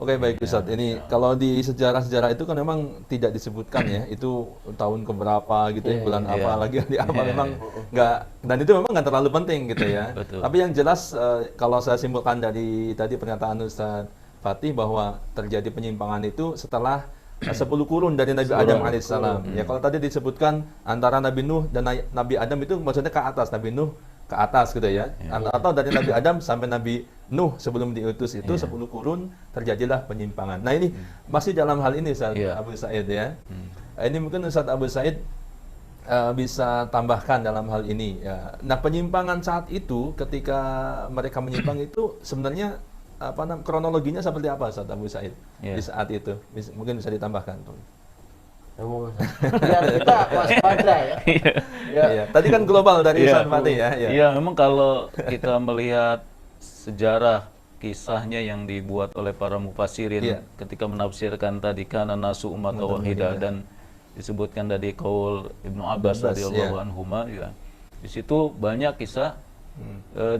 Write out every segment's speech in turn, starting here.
Oke, baik Ya, Ustadz. Ini Masya Allah. kalau di sejarah-sejarah itu kan memang tidak disebutkan ya, itu tahun keberapa gitu ya, Iya, bulan iya. apa Iya, lagi di apa iya, memang iya. nggak, dan itu memang nggak terlalu penting gitu ya. Betul. Tapi yang jelas kalau saya simpulkan dari tadi pernyataan Ustadz Fatih bahwa terjadi penyimpangan itu setelah 10 kurun dari Nabi Adam 10 alaihissalam. Ya kalau tadi disebutkan antara Nabi Nuh dan Nabi Adam itu maksudnya ke atas, Nabi Nuh ke atas gitu ya. Atau dari Nabi Adam sampai Nabi Nuh sebelum diutus itu 10 kurun terjadilah penyimpangan. Nah, ini masih dalam hal ini Ustaz Iya. Abu Said ya. Ini mungkin Ustaz Abu Said bisa tambahkan dalam hal ini ya. Nah, penyimpangan saat itu ketika mereka menyimpang itu sebenarnya kronologinya seperti apa Ustaz Abu Said Iya. di saat itu? Mungkin bisa ditambahkan. Biar kita waspada ya. Ya. Iya. Tadi kan global dari Iya. Ustaz Fatih ya. Iya. Iya, memang kalau kita melihat sejarah kisahnya yang dibuat oleh para mufassirin Iya. ketika menafsirkan tadi kana nasu ummatan wahidah dan disebutkan dari qaul Ibnu Abbas radhiyallahu anhuma ya. Di situ banyak kisah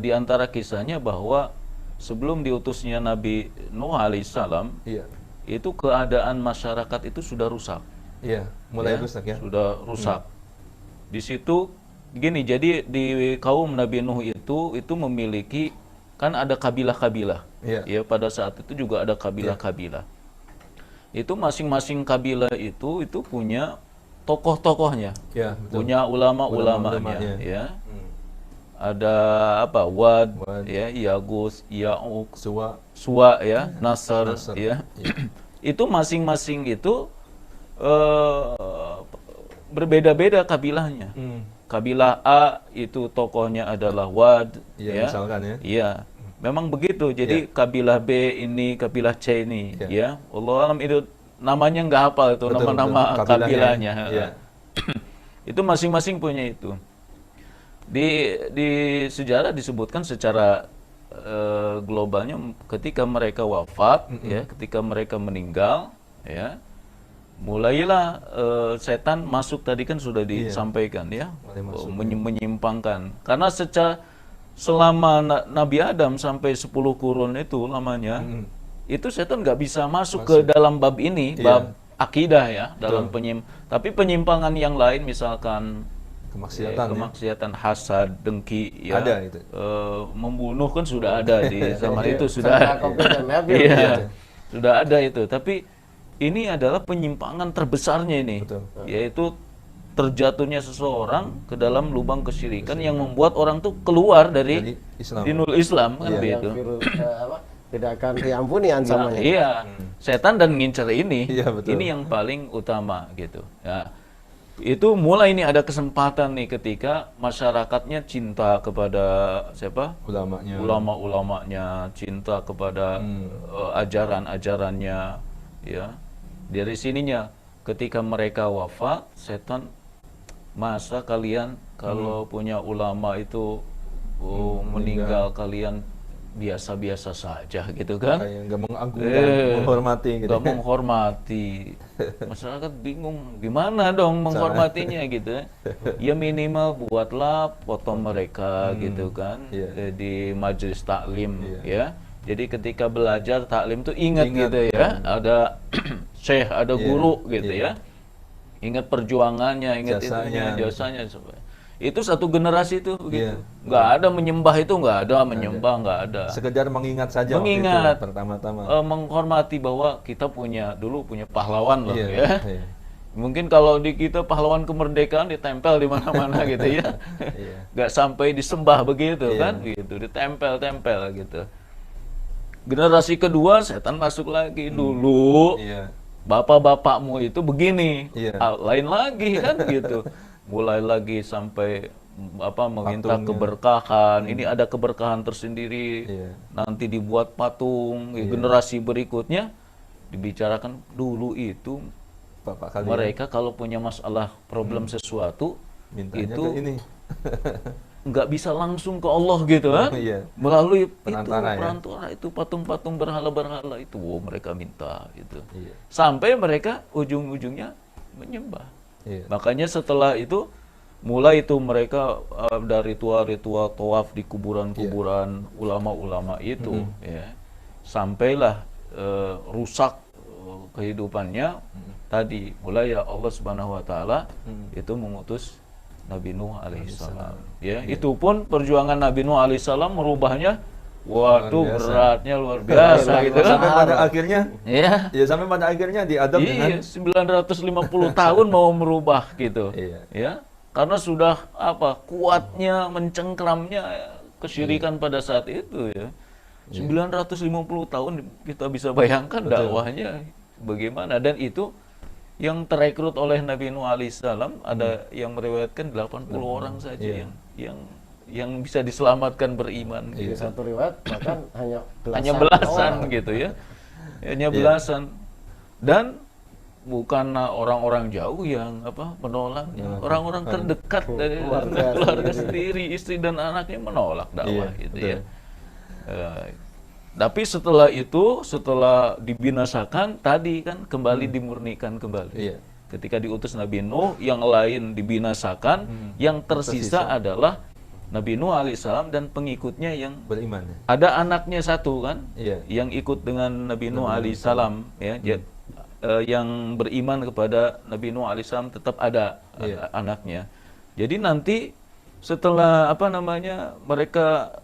di antara kisahnya bahwa sebelum diutusnya Nabi Nuh alaihissalam Iya. itu keadaan masyarakat itu sudah rusak. Iya, mulai Ya, rusak ya. sudah rusak. Di situ gini, jadi di kaum Nabi Nuh itu memiliki kan ada kabilah-kabilah. Iya. Ya, pada saat itu juga ada kabilah-kabilah. Itu masing-masing kabilah itu punya tokoh-tokohnya, Ya, betul. punya ulama-ulamanya, Ulama-ulamanya. ya. Ada apa? Wad, Wad. ya, Yagus, Ya'uq, Suwa. Suwa, ya, Nasr, Nasr, ya. iya. Itu masing-masing itu berbeda-beda kabilahnya. Kabilah A itu tokohnya adalah Wad, Iya, ya. misalkan ya. Iya. Memang begitu. Jadi kabilah B ini, kabilah C ini, Iya. ya. Allah alam itu namanya nggak hafal itu Betul, nama-nama betul. Kabilahnya. kabilahnya. Iya. Itu masing-masing punya itu. Di sejarah disebutkan secara globalnya ketika mereka wafat, ya, ketika mereka meninggal, ya, mulailah setan masuk, tadi kan sudah disampaikan ya, menyimpangkan. Karena selama Nabi Adam sampai 10 kurun itu lamanya, itu setan nggak bisa masuk ke dalam bab ini, bab akidah ya, dalam tapi penyimpangan yang lain misalkan kemaksiatan, hasad, dengki, ya, Ada itu. membunuh kan sudah ada di zaman itu, sudah iya, sudah ada itu. Tapi ini adalah penyimpangan terbesarnya ini, yaitu terjatuhnya seseorang ke dalam lubang kesyirikan yang membuat orang tuh keluar dari dinul Islam kan begitu. Tidak akan diampuni ancamannya. Iya, setan dan ngincer ini, Iya, betul. ini yang paling utama gitu. Ya. Itu mulai ini ada kesempatan nih ketika masyarakatnya cinta kepada siapa? Ulamanya. Ulama-ulamanya, cinta kepada ajaran-ajarannya, ya. Dari sininya ketika mereka wafat, setan, masa kalian kalau punya ulama itu meninggal kalian biasa-biasa saja gitu kan? Kayak nggak mengagungkan, menghormati gitu. Nggak menghormati. Masyarakat bingung gimana dong menghormatinya gitu. Ya minimal buatlah foto mereka gitu kan, di majelis taklim, ya. Jadi ketika belajar taklim tuh ingat gitu ya, ada syekh, ada guru gitu ya. Ingat perjuangannya, ingat jasanya. Itu satu generasi itu begitu. Nggak ada menyembah itu, nggak ada menyembah, nggak ada. Sekedar mengingat saja. Mengingat, pertama-tama. menghormati bahwa kita dulu punya pahlawan loh, ya. Iya. Mungkin kalau di kita pahlawan kemerdekaan ditempel di mana-mana gitu ya. Nggak sampai disembah begitu kan, gitu, ditempel-tempel gitu. Generasi kedua setan masuk lagi dulu. Bapak-bapakmu itu begini, lain lagi kan gitu. Mulai lagi sampai meminta keberkahan. Ini ada keberkahan tersendiri. Nanti dibuat patung. Generasi berikutnya dibicarakan dulu itu mereka kalau punya masalah problem sesuatu mintanya itu ke ini. nggak bisa langsung ke Allah gitu kan, melalui perantara itu patung-patung berhala-berhala itu, mereka minta itu, sampai mereka ujung-ujungnya menyembah. Makanya setelah itu mulai itu mereka ada ritual-ritual tawaf di kuburan-kuburan ulama-ulama itu, ya, sampailah rusak kehidupannya, tadi mulai ya Allah Subhanahu wa taala itu mengutus Nabi Nuh alaihissalam. Ya, itu pun perjuangan Nabi Nuh alaihissalam merubahnya waduh beratnya luar biasa gitu kan. Sampai pada akhirnya Ya. ya sampai pada akhirnya diadab dengan 950 tahun mau merubah gitu. Iya. Ya. Karena sudah kuatnya mencengkramnya kesyirikan pada saat itu ya. 950 tahun kita bisa bayangkan dakwahnya bagaimana, dan itu yang terekrut oleh Nabi Nuh alaihissalam ada yang meriwayatkan 80 orang saja yang bisa diselamatkan beriman Di gitu. satu riwayat bahkan hanya Belasan orang. gitu ya. Hanya belasan. Dan bukan orang-orang jauh yang menolaknya. Orang-orang terdekat dari keluarga sendiri, istri dan anaknya menolak dakwah gitu ya. Tapi setelah itu, setelah dibinasakan, tadi kan kembali dimurnikan kembali. Iya. Ketika diutus Nabi Nuh, yang lain dibinasakan, yang tersisa adalah Nabi Nuh alaihissalam dan pengikutnya yang beriman. ada anaknya satu kan, Iya. yang ikut dengan Nabi Nuh alaihissalam, ya, yang beriman kepada Nabi Nuh alaihissalam tetap ada anaknya. Jadi nanti setelah mereka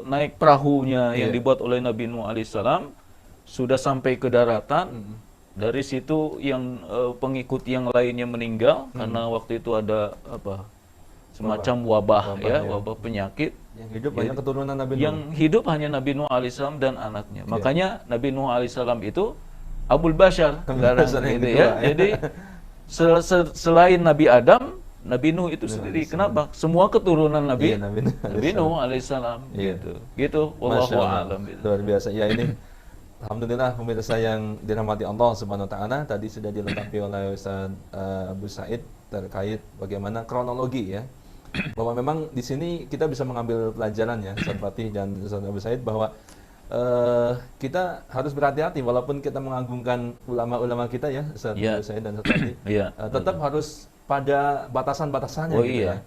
naik perahunya yang dibuat oleh Nabi Nuh alaihissalam sudah sampai ke daratan, dari situ yang pengikut yang lainnya meninggal karena waktu itu ada semacam wabah penyakit. Yang hidup banyak keturunan Nabi Nuh. Yang hidup hanya Nabi Nuh alaihissalam dan anaknya. Makanya Nabi Nuh alaihissalam itu Abul Bashar sekarang gitu ya. Jadi selain Nabi Adam, Nabi Nuh itu sendiri. Kenapa? Semua keturunan Nabi Nabi Nuh alaihissalam gitu. Gitu wallahu a'lam. Luar biasa. Ya ini alhamdulillah pemirsa yang dirahmati Allah Subhanahu wa taala, tadi sudah dilengkapi oleh Ustaz Abu Said terkait bagaimana kronologi ya. Bahwa memang di sini kita bisa mengambil pelajaran ya, Ustaz Fatih dan Ustaz Abu Said, bahwa kita harus berhati-hati walaupun kita mengagungkan ulama-ulama kita ya, Ustaz Abu Said dan Ustaz Fatih, tetap harus pada batasan-batasannya gitu ya.